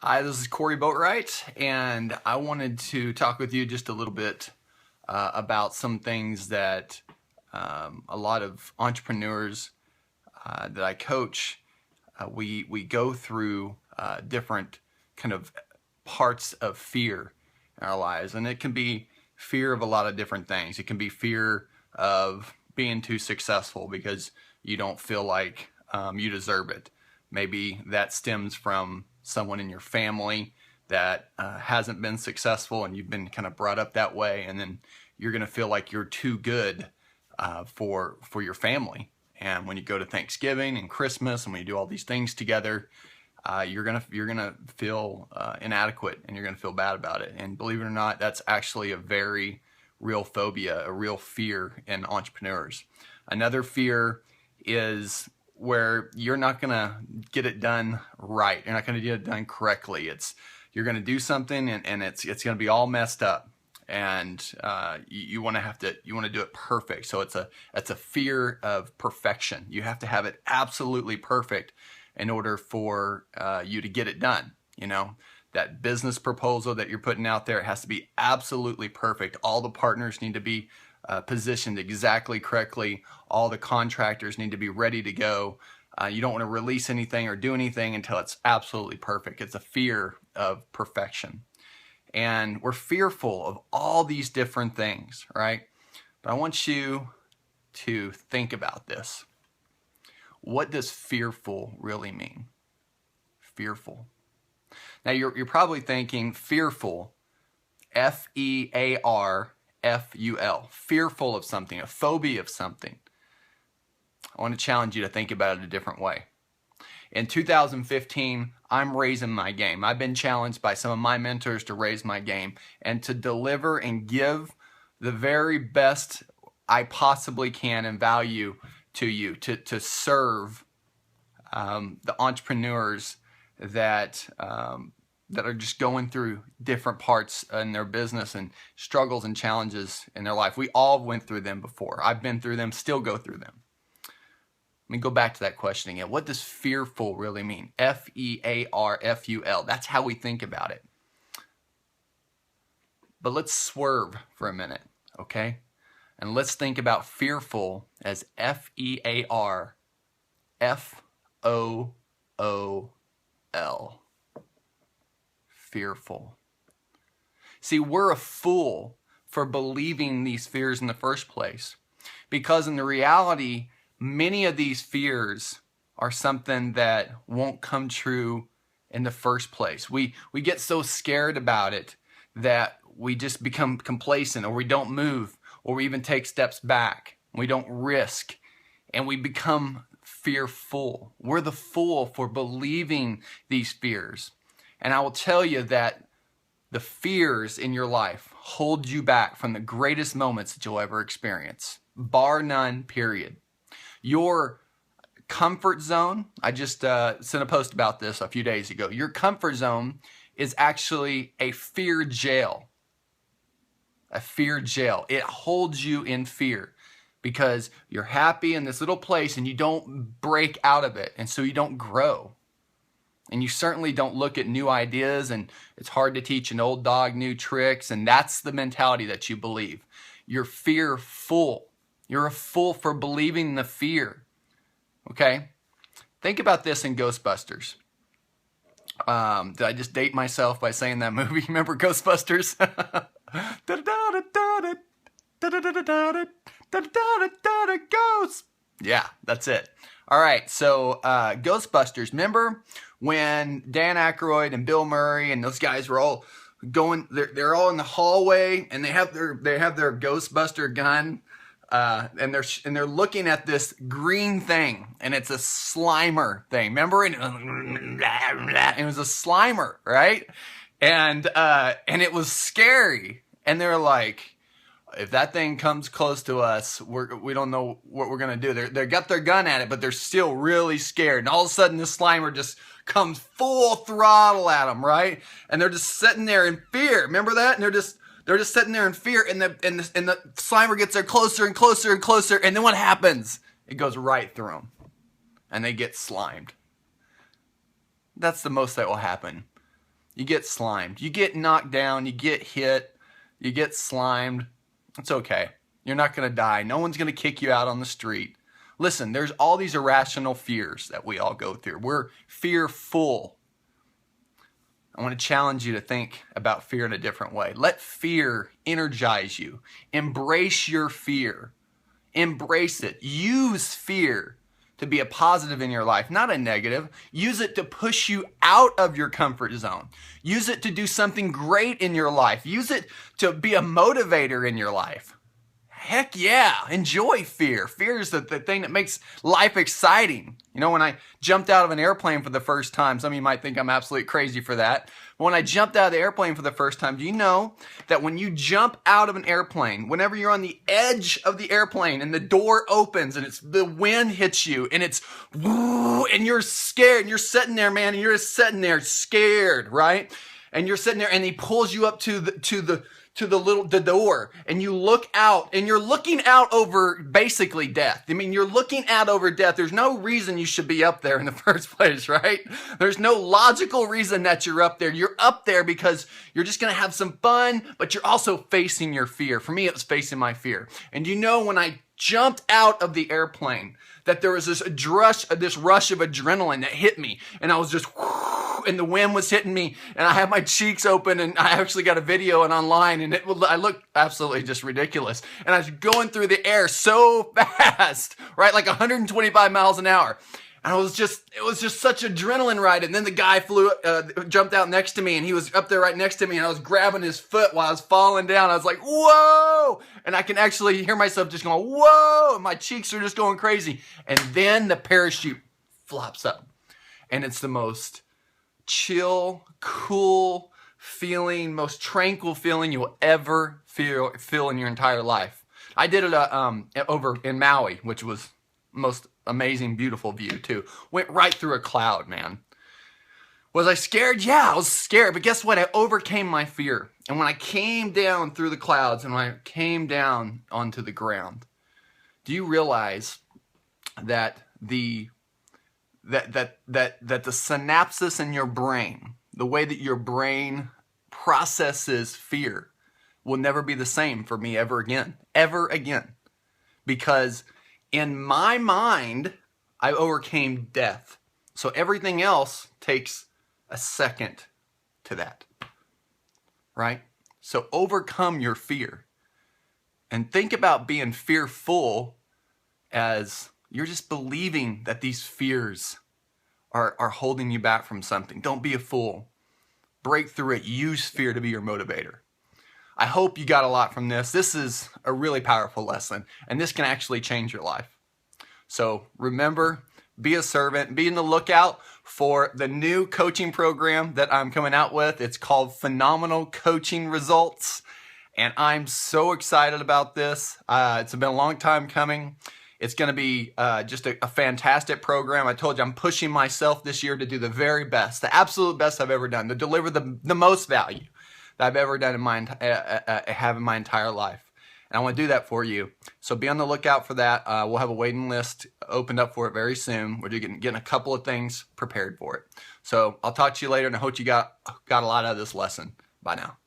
Hi, this is Cory Boatright, and I wanted to talk with you just a little bit about some things that a lot of entrepreneurs that I coach, we go through different kind of parts of fear in our lives, and it can be fear of a lot of different things. It can be fear of being too successful because you don't feel like you deserve it. Maybe that stems from someone in your family that hasn't been successful and you've been kind of brought up that way, and then you're going to feel like you're too good for your family. And when you go to Thanksgiving and Christmas and when you do all these things together, you're gonna feel inadequate, and you're gonna feel bad about it. And believe it or not, that's actually a very real phobia, a real fear in entrepreneurs. Another fear is where you're not gonna get it done right. You're not gonna get it done correctly. You're gonna do something and it's gonna be all messed up, and you want to do it perfect. So it's a fear of perfection. You have to have it absolutely perfect in order for you to get it done. You know, that business proposal that you're putting out there, it has to be absolutely perfect. All the partners need to be positioned exactly correctly. All the contractors need to be ready to go. You don't want to release anything or do anything until it's absolutely perfect. It's a fear of perfection. And we're fearful of all these different things, right? But I want you to think about this. What does fearful really mean? Fearful. Now you're probably thinking fearful, F-E-A-R-F-U-L, fearful of something, a phobia of something. I want to challenge you to think about it a different way. In 2015, I'm raising my game. I've been challenged by some of my mentors to raise my game and to deliver and give the very best I possibly can in value to you, to serve the entrepreneurs that are just going through different parts in their business and struggles and challenges in their life. We all went through them before. I've been through them, still go through them. Let me go back to that question again. What does fearful really mean? F-E-A-R-F-U-L. That's how we think about it. But let's swerve for a minute, okay? And let's think about fearful as F-E-A-R-F-O-O-L. Fearful. See, we're a fool for believing these fears in the first place, because in the reality, many of these fears are something that won't come true in the first place. We get so scared about it that we just become complacent, or we don't move, or we even take steps back. We don't risk, and we become fearful. We're the fool for believing these fears. And I will tell you that the fears in your life hold you back from the greatest moments that you'll ever experience, bar none, period. Your comfort zone, I just sent a post about this a few days ago. Your comfort zone is actually a fear jail. A fear jail. It holds you in fear because you're happy in this little place and you don't break out of it, and so you don't grow. And you certainly don't look at new ideas, and it's hard to teach an old dog new tricks, and that's the mentality that you believe. You're fearful. You're a fool for believing the fear. Okay? Think about this in Ghostbusters. Did I just date myself by saying that movie? Remember Ghostbusters? Ghosts. Yeah, that's it. All right, so Ghostbusters. Remember when Dan Aykroyd and Bill Murray and those guys were all going? They're all in the hallway, and they have their Ghostbuster gun, and they're looking at this green thing, and it's a Slimer thing. Remember? And it was a Slimer, right? And it was scary. And they're like, if that thing comes close to us, we don't know what we're gonna do. They got their gun at it, but they're still really scared. And all of a sudden, this Slimer just comes full throttle at them, right? And they're just sitting there in fear. Remember that? And they're just sitting there in fear. And the Slimer gets there closer and closer and closer. And then what happens? It goes right through them, and they get slimed. That's the most that will happen You get slimed. You get knocked down. You get hit. You get slimed. It's okay. You're not going to die. No one's going to kick you out on the street. Listen, there's all these irrational fears that we all go through. We're fearful. I want to challenge you to think about fear in a different way. Let fear energize you. Embrace your fear. Embrace it. Use fear to be a positive in your life, not a negative. Use it to push you out of your comfort zone. Use it to do something great in your life. Use it to be a motivator in your life. Heck yeah, enjoy fear. Fear is the thing that makes life exciting. You know, when I jumped out of an airplane for the first time, some of you might think I'm absolutely crazy for that. But when I jumped out of the airplane for the first time, do you know that when you jump out of an airplane, whenever you're on the edge of the airplane and the door opens and the wind hits you and it's woo, and you're scared and you're sitting there, man, and you're just sitting there scared, right? And you're sitting there and he pulls you up to the door, and you look out, and you're looking out over basically death. I mean, you're looking out over death. There's no reason you should be up there in the first place, right? There's no logical reason that you're up there. You're up there because you're just going to have some fun, but you're also facing your fear. For me, it was facing my fear. And you know, when I jumped out of the airplane, that there was this rush of adrenaline that hit me, and I was just, and the wind was hitting me, and I had my cheeks open, and I actually got a video and online, and I looked absolutely just ridiculous, and I was going through the air so fast, right, like 125 miles an hour. And it was just such an adrenaline ride. And then the guy jumped out next to me, and he was up there right next to me, and I was grabbing his foot while I was falling down. I was like, whoa! And I can actually hear myself just going, whoa! And my cheeks are just going crazy. And then the parachute flops up. And it's the most chill, cool feeling, most tranquil feeling you'll ever feel in your entire life. I did it over in Maui, which was most amazing, beautiful view too. Went right through a cloud, man. Was I scared? Yeah, I was scared. But guess what? I overcame my fear. And when I came down through the clouds and when I came down onto the ground, do you realize that the synapses in your brain, the way that your brain processes fear, will never be the same for me ever again. Ever again. Because in my mind, I overcame death. So everything else takes a second to that, right? So overcome your fear and think about being fearful as you're just believing that these fears are holding you back from something. Don't be a fool. Break through it. Use fear to be your motivator. I hope you got a lot from this. This is a really powerful lesson, and this can actually change your life. So remember, be a servant. Be in the lookout for the new coaching program that I'm coming out with. It's called Phenomenal Coaching Results, and I'm so excited about this. It's been a long time coming. It's going to be just a fantastic program. I told you I'm pushing myself this year to do the very best, the absolute best I've ever done, to deliver the most value that I've ever done in my entire life. And I want to do that for you. So be on the lookout for that. We'll have a waiting list opened up for it very soon. We're getting a couple of things prepared for it. So I'll talk to you later, and I hope you got a lot out of this lesson. Bye now.